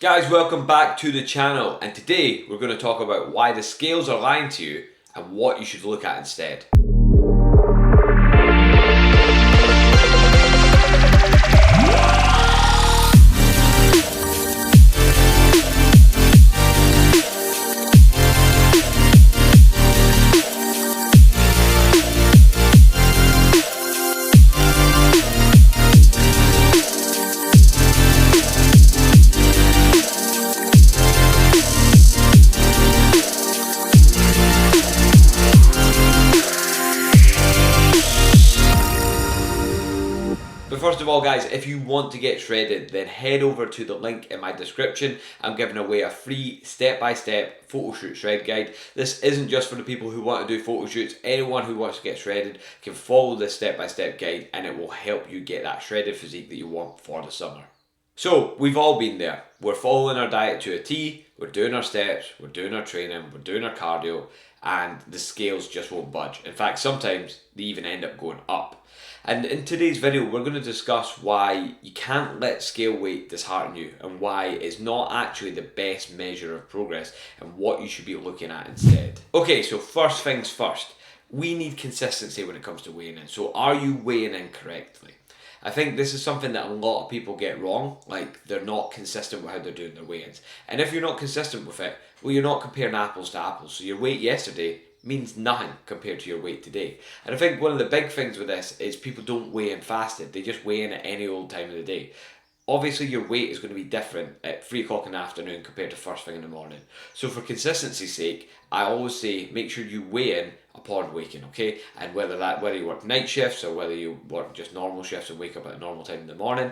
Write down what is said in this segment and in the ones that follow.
Guys, welcome back to the channel, and today we're going to talk about why the scales are lying to you and what you should look at instead. But first of all, guys, if you want to get shredded, then head over to the link in my description. I'm giving away a free step-by-step photo shoot shred guide. This isn't just for the people who want to do photo shoots. Anyone who wants to get shredded can follow this step-by-step guide, and it will help you get that shredded physique that you want for the summer. So, we've all been there. We're following our diet to a T, we're doing our steps, we're doing our training, we're doing our cardio, and the scales just won't budge. In fact, sometimes they even end up going up. And in today's video, we're going to discuss why you can't let scale weight dishearten you and why it's not actually the best measure of progress and what you should be looking at instead. Okay, so first things first, we need consistency when it comes to weighing in. So are you weighing in correctly? I think this is something that a lot of people get wrong, like they're not consistent with how they're doing their weigh-ins. And if you're not consistent with it, well, you're not comparing apples to apples. So your weight yesterday means nothing compared to your weight today. And I think one of the big things with this is people don't weigh in fasted, they just weigh in at any old time of the day. Obviously your weight is going to be different at 3 o'clock in the afternoon compared to first thing in the morning. So for consistency's sake, I always say make sure you weigh in upon waking, okay? And whether you work night shifts or whether you work just normal shifts and wake up at a normal time in the morning,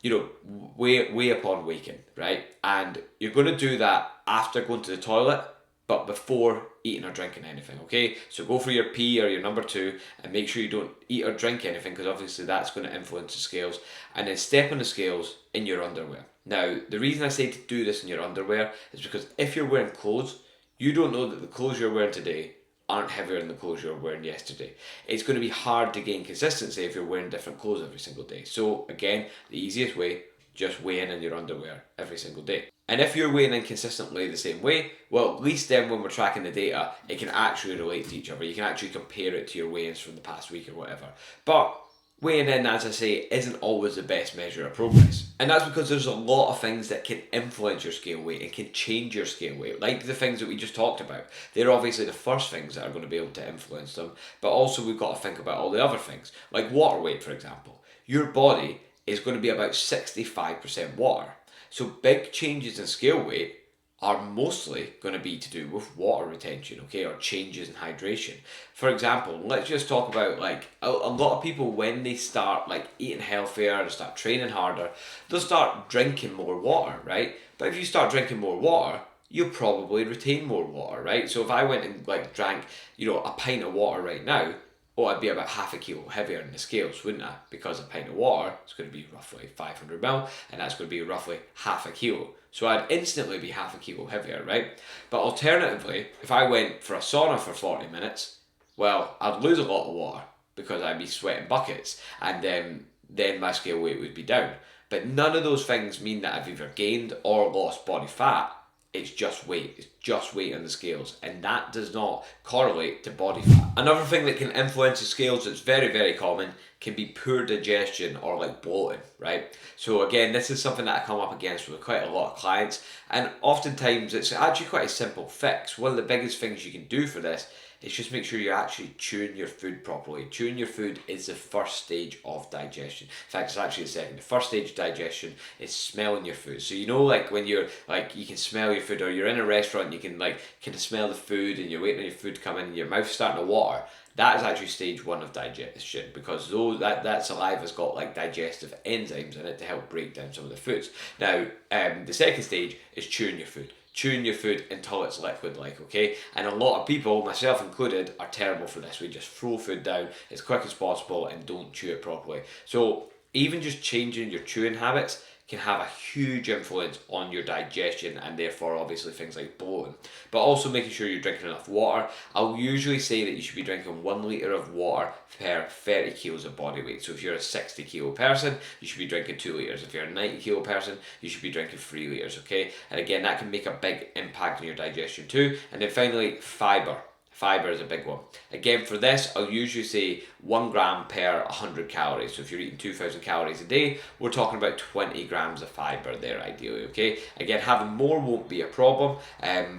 you know, weigh upon waking, right? And you're going to do that after going to the toilet, but before eating or drinking anything, okay? So go for your pee or your number 2 and make sure you don't eat or drink anything, because obviously that's going to influence the scales. And then step on the scales in your underwear. Now, the reason I say to do this in your underwear is because if you're wearing clothes, you don't know that the clothes you're wearing today aren't heavier than the clothes you were wearing yesterday. It's going to be hard to gain consistency if you're wearing different clothes every single day. So again, the easiest way, just weigh in your underwear every single day. And if you're weighing in consistently the same way, well, at least then when we're tracking the data, it can actually relate to each other. You can actually compare it to your weigh-ins from the past week or whatever. But weighing in, as I say, isn't always the best measure of progress. And that's because there's a lot of things that can influence your scale weight and can change your scale weight, like the things that we just talked about. They're obviously the first things that are going to be able to influence them, but also we've got to think about all the other things, like water weight, for example. Your body is going to be about 65% water. So big changes in scale weight are mostly going to be to do with water retention, okay, or changes in hydration. For example, let's just talk about like a lot of people when they start like eating healthier, they start training harder, they'll start drinking more water, right? But if you start drinking more water, you'll probably retain more water, right? So if I went and like drank, a pint of water right now, I'd be about half a kilo heavier in the scales, wouldn't I? Because a pint of water is going to be roughly 500 ml, and that's going to be roughly half a kilo. So I'd instantly be half a kilo heavier, right? But alternatively, if I went for a sauna for 40 minutes, well, I'd lose a lot of water because I'd be sweating buckets, and then my scale weight would be down. But none of those things mean that I've either gained or lost body fat. It's just weight. It's just weight on the scales, and that does not correlate to body fat. Another thing that can influence the scales that's very, very common can be poor digestion or like bloating, right? So again, this is something that I come up against with quite a lot of clients, and oftentimes it's actually quite a simple fix. One of the biggest things you can do for this is just make sure you're actually chewing your food properly. Chewing your food is the first stage of digestion. In fact, it's actually the second. The first stage of digestion is smelling your food. So like when you're like, you can smell your food, or you're in a restaurant and you can like kind of smell the food and you're waiting on your food to come in and your mouth's starting to water. That is actually stage 1 of digestion, because that saliva's got like digestive enzymes in it to help break down some of the foods. Now, the second stage is chewing your food. Chewing your food until it's liquid-like, okay? And a lot of people, myself included, are terrible for this. We just throw food down as quick as possible and don't chew it properly. So even just changing your chewing habits can have a huge influence on your digestion and therefore obviously things like bloating. But also making sure you're drinking enough water. I'll usually say that you should be drinking 1 litre of water per 30 kilos of body weight. So if you're a 60 kilo person, you should be drinking 2 litres. If you're a 90 kilo person, you should be drinking 3 litres, okay? And again, that can make a big impact on your digestion too. And then finally, fibre. Fibre is a big one. Again, for this, I'll usually say 1 gram per 100 calories. So if you're eating 2,000 calories a day, we're talking about 20 grams of fibre there, ideally, okay? Again, having more won't be a problem,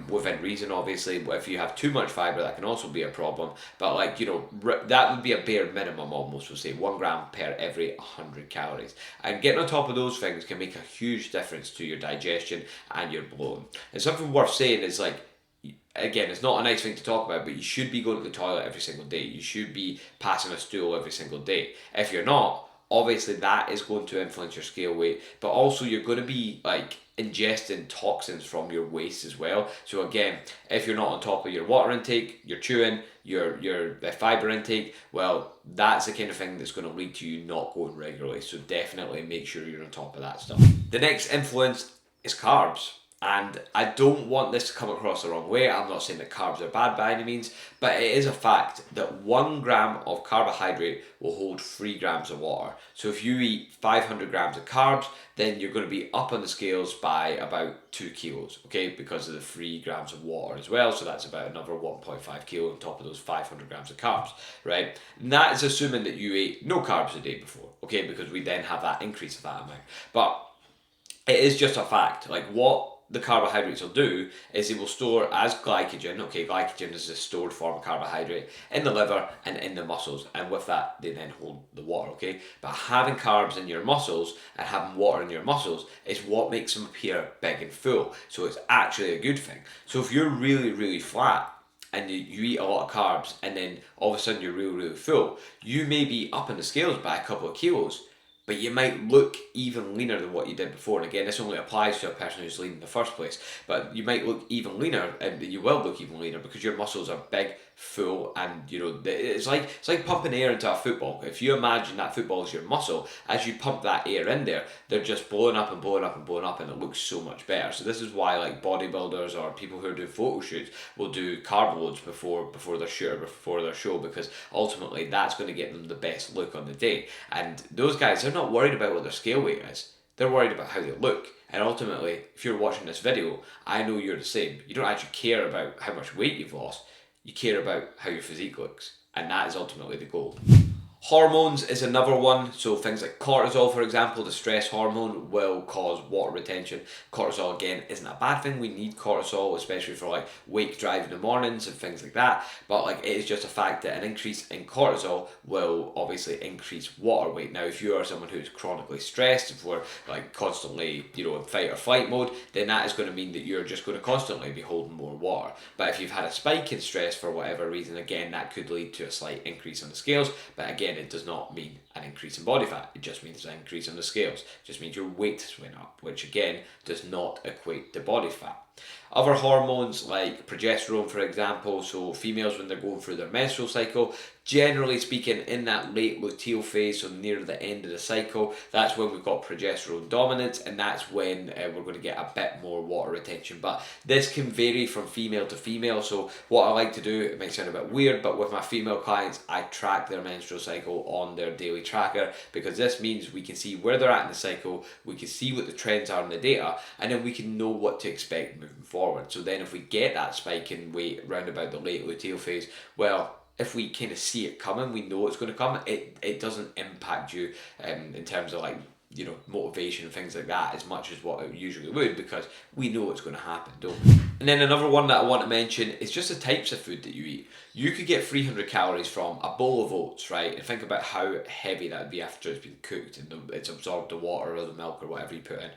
within reason, obviously. If you have too much fibre, that can also be a problem. But like, you know, that would be a bare minimum almost, we'll say 1 gram per every 100 calories. And getting on top of those things can make a huge difference to your digestion and your bloating. And something worth saying is like, again, it's not a nice thing to talk about, but you should be going to the toilet every single day. You should be passing a stool every single day. If you're not, obviously that is going to influence your scale weight, but also you're going to be like ingesting toxins from your waste as well. So again, if you're not on top of your water intake, your chewing, your fibre intake, well, that's the kind of thing that's going to lead to you not going regularly. So definitely make sure you're on top of that stuff. The next influence is carbs. And I don't want this to come across the wrong way. I'm not saying that carbs are bad by any means, but it is a fact that 1 gram of carbohydrate will hold 3 grams of water. So if you eat 500 grams of carbs, then you're going to be up on the scales by about 2 kilos, okay, because of the 3 grams of water as well. So that's about another 1.5 kilo on top of those 500 grams of carbs, right? And that is assuming that you ate no carbs the day before, okay, because we then have that increase of that amount. But it is just a fact. Like, what the carbohydrates will do is they will store as glycogen. Okay, glycogen is a stored form of carbohydrate in the liver and in the muscles, and with that they then hold the water, okay? But having carbs in your muscles and having water in your muscles is what makes them appear big and full. So it's actually a good thing. So if you're really, really flat and you eat a lot of carbs and then all of a sudden you're really, really full, you may be up in the scales by a couple of kilos, but you might look even leaner than what you did before. And again, this only applies to a person who's lean in the first place. But you might look even leaner, and you will look even leaner because your muscles are big, full, and you know it's like pumping air into a football. If you imagine that football is your muscle, as you pump that air in there, they're just blowing up and blowing up and blowing up, and it looks so much better. So this is why like bodybuilders or people who are doing photo shoots will do carb loads before their shoot or before their show, because ultimately that's going to get them the best look on the day. And those guys, they're not worried about what their scale weight is. They're worried about how they look. And ultimately, if you're watching this video, I know you're the same. You don't actually care about how much weight you've lost. You care about how your physique looks. And that is ultimately the goal. Hormones is another one. So things like cortisol, for example, the stress hormone, will cause water retention. Cortisol, again, isn't a bad thing. We need cortisol, especially for like wake drive in the mornings and things like that. But like, it is just a fact that an increase in cortisol will obviously increase water weight. Now, if you are someone who's chronically stressed, if we're like constantly, you know, in fight or flight mode, then that is going to mean that you're just going to constantly be holding more water. But if you've had a spike in stress for whatever reason, again, that could lead to a slight increase on the scales. But again, it does not mean an increase in body fat. It just means an increase on the scales. It just means your weight went up, which again does not equate to body fat. Other hormones like progesterone, for example, so females when they're going through their menstrual cycle, generally speaking in that late luteal phase, so near the end of the cycle, that's when we've got progesterone dominance, and that's when we're going to get a bit more water retention. But this can vary from female to female, so what I like to do, it might sound a bit weird, but with my female clients, I track their menstrual cycle on their daily tracker, because this means we can see where they're at in the cycle, we can see what the trends are in the data, and then we can know what to expect moving forward. So then if we get that spike in weight around about the late luteal phase, well, if we kind of see it coming, we know it's going to come, it doesn't impact you in terms of like, you know, motivation and things like that as much as what it usually would, because we know it's going to happen, don't we? And then another one that I want to mention is just the types of food that you eat. You could get 300 calories from a bowl of oats, right? And think about how heavy that would be after it's been cooked and it's absorbed the water or the milk or whatever you put in,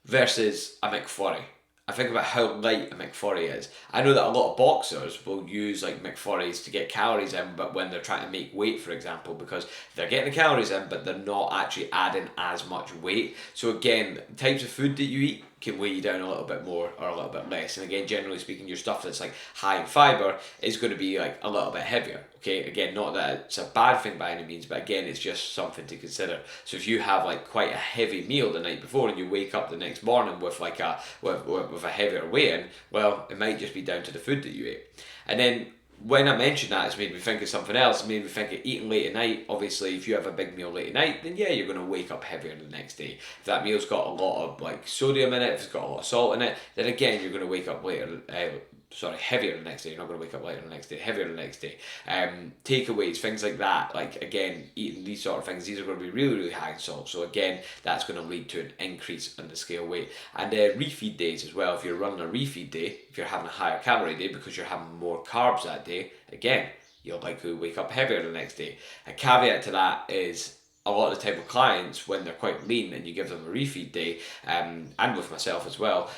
versus a McFlurry. I think about how light a McFlurry is. I know that a lot of boxers will use like McFlurries to get calories in, but when they're trying to make weight, for example, because they're getting the calories in, but they're not actually adding as much weight. So again, types of food that you eat can weigh you down a little bit more or a little bit less. And again, generally speaking, your stuff that's like high in fiber is going to be like a little bit heavier. Okay, again, not that it's a bad thing by any means, but again, it's just something to consider. So if you have like quite a heavy meal the night before and you wake up the next morning with like with a heavier weigh-in, well, it might just be down to the food that you ate. And then when I mentioned that, it's made me think of something else. It made me think of eating late at night. Obviously, if you have a big meal late at night, then yeah, you're going to wake up heavier the next day. If that meal's got a lot of like sodium in it, if it's got a lot of salt in it, then again, you're going to wake up later. Heavier the next day. You're not going to wake up later the next day. Heavier the next day. Takeaways, things like that. Like again, eating these sort of things, these are going to be really, really high in salt. So again, that's going to lead to an increase in the scale weight. And refeed days as well. If you're running a refeed day, if you're having a higher calorie day because you're having more carbs that day, again, you'll likely wake up heavier the next day. A caveat to that is a lot of the time with clients, when they're quite lean and you give them a refeed day, and with myself as well,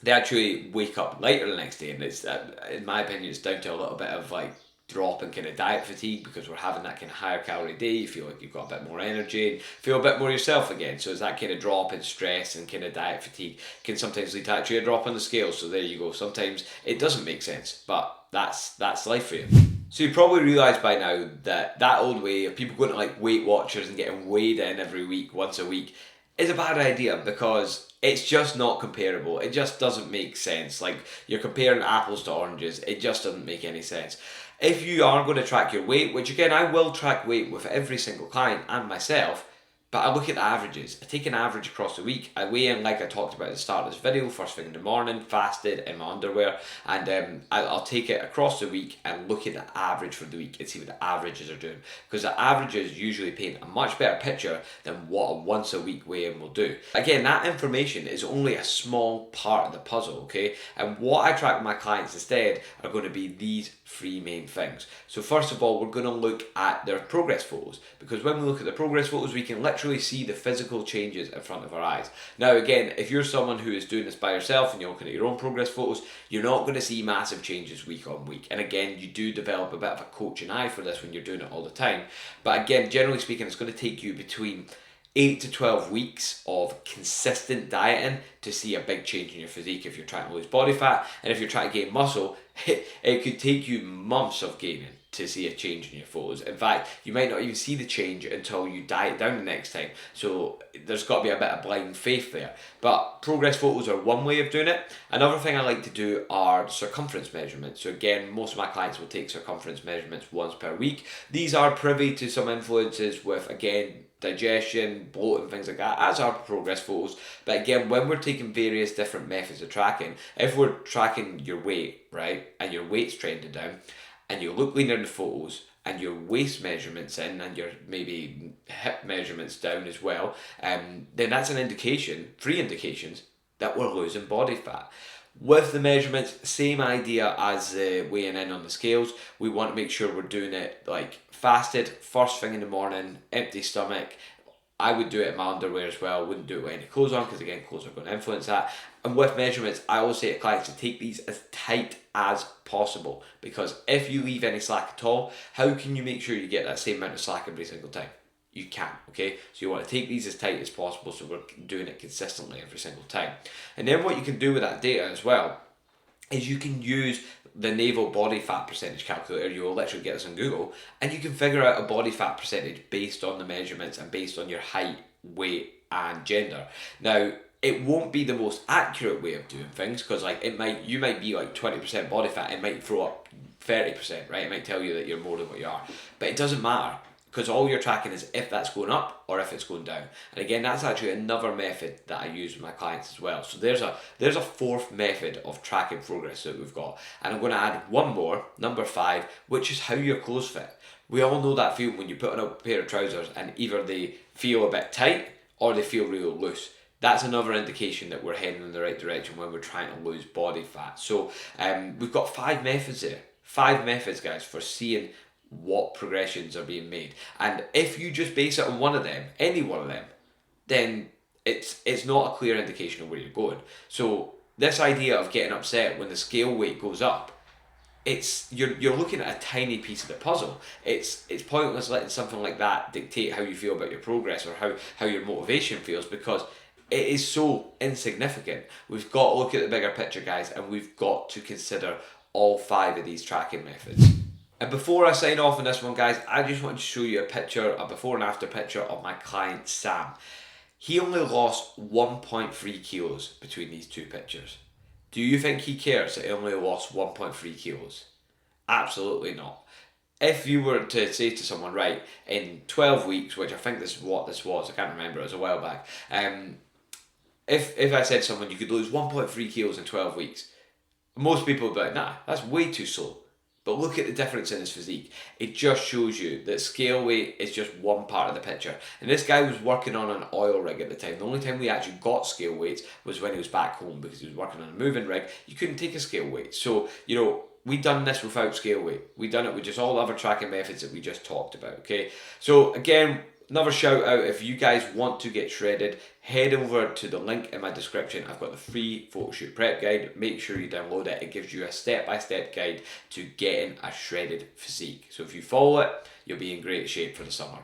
they actually wake up lighter the next day, and it's in my opinion, it's down to a little bit of like drop in kind of diet fatigue, because we're having that kind of higher calorie day. You feel like you've got a bit more energy and feel a bit more yourself again. So it's that kind of drop in stress and kind of diet fatigue can sometimes lead to actually a drop on the scale. So there you go. Sometimes it doesn't make sense, but that's life for you. So you probably realise by now that old way of people going to like Weight Watchers and getting weighed in every week, once a week, is a bad idea, because it's just not comparable. It just doesn't make sense. Like, you're comparing apples to oranges. It just doesn't make any sense. If you are going to track your weight, which again, I will track weight with every single client and myself, but I look at the averages. I take an average across the week. I weigh in, like I talked about at the start of this video, first thing in the morning, fasted, in my underwear, and I'll take it across the week and look at the average for the week and see what the averages are doing. Because the averages usually paint a much better picture than what a once a week weigh-in will do. Again, that information is only a small part of the puzzle, okay? And what I track with my clients instead are going to be these three main things. So first of all, we're going to look at their progress photos, because when we look at the progress photos, we can literally see the physical changes in front of our eyes. Now again, if you're someone who is doing this by yourself and you're looking at your own progress photos, you're not going to see massive changes week on week. And again, you do develop a bit of a coaching eye for this when you're doing it all the time. But again, generally speaking, it's going to take you between 8 to 12 weeks of consistent dieting to see a big change in your physique if you're trying to lose body fat. And if you're trying to gain muscle, it could take you months of gaining to see a change in your photos. In fact, you might not even see the change until you diet down the next time. So there's got to be a bit of blind faith there. But progress photos are one way of doing it. Another thing I like to do are circumference measurements. So again, most of my clients will take circumference measurements once per week. These are privy to some influences with, again, digestion, bloating, things like that, as are progress photos. But again, when we're taking various different methods of tracking, if we're tracking your weight, right, and your weight's trending down, and you look leaner in the photos, and your waist measurements in, and your maybe hip measurements down as well, then that's an indication, 3 indications, that we're losing body fat. With the measurements, same idea as weighing in on the scales. We want to make sure we're doing it like fasted, first thing in the morning, empty stomach. I would do it in my underwear as well. Wouldn't do it with any clothes on, because again, clothes are going to influence that. And with measurements, I always say to clients to take these as tight as possible, because if you leave any slack at all, how can you make sure you get that same amount of slack every single time? You can't, okay? So you want to take these as tight as possible, so we're doing it consistently every single time. And then what you can do with that data as well is you can use the naval body fat percentage calculator. You will literally get this on Google, and you can figure out a body fat percentage based on the measurements and based on your height, weight, and gender. Now, it won't be the most accurate way of doing things, because like you might be like 20% body fat, it might throw up 30%, right? It might tell you that you're more than what you are, but it doesn't matter, because all you're tracking is if that's going up or if it's going down. And again, that's actually another method that I use with my clients as well. So there's a fourth method of tracking progress that we've got. And I'm going to add one more, number 5, which is how your clothes fit. We all know that feeling when you put on a pair of trousers and either they feel a bit tight or they feel really loose. That's another indication that we're heading in the right direction when we're trying to lose body fat. So we've got 5 methods there. 5 methods, guys, for seeing what progressions are being made. And if you just base it on one of them, any one of them, then it's not a clear indication of where you're going. So this idea of getting upset when the scale weight goes up, you're looking at a tiny piece of the puzzle. It's pointless letting something like that dictate how you feel about your progress or how your motivation feels, because it is so insignificant. We've got to look at the bigger picture, guys, and we've got to consider all 5 of these tracking methods. And before I sign off on this one, guys, I just want to show you a picture, a before and after picture of my client Sam. He only lost 1.3 kilos between these 2 pictures. Do you think he cares that he only lost 1.3 kilos? Absolutely not. If you were to say to someone, right, in 12 weeks, which I think this is what this was, I can't remember, it was a while back. If I said to someone you could lose 1.3 kilos in 12 weeks, most people would be like, nah, that's way too slow. But look at the difference in his physique. It just shows you that scale weight is just one part of the picture. And this guy was working on an oil rig at the time. The only time we actually got scale weights was when he was back home, because he was working on a moving rig. You couldn't take a scale weight. So, you know, we done this without scale weight. We done it with just all the other tracking methods that we just talked about, okay? So again, another shout out, if you guys want to get shredded, head over to the link in my description. I've got the free photoshoot prep guide. Make sure you download it. It gives you a step-by-step guide to getting a shredded physique. So if you follow it, you'll be in great shape for the summer.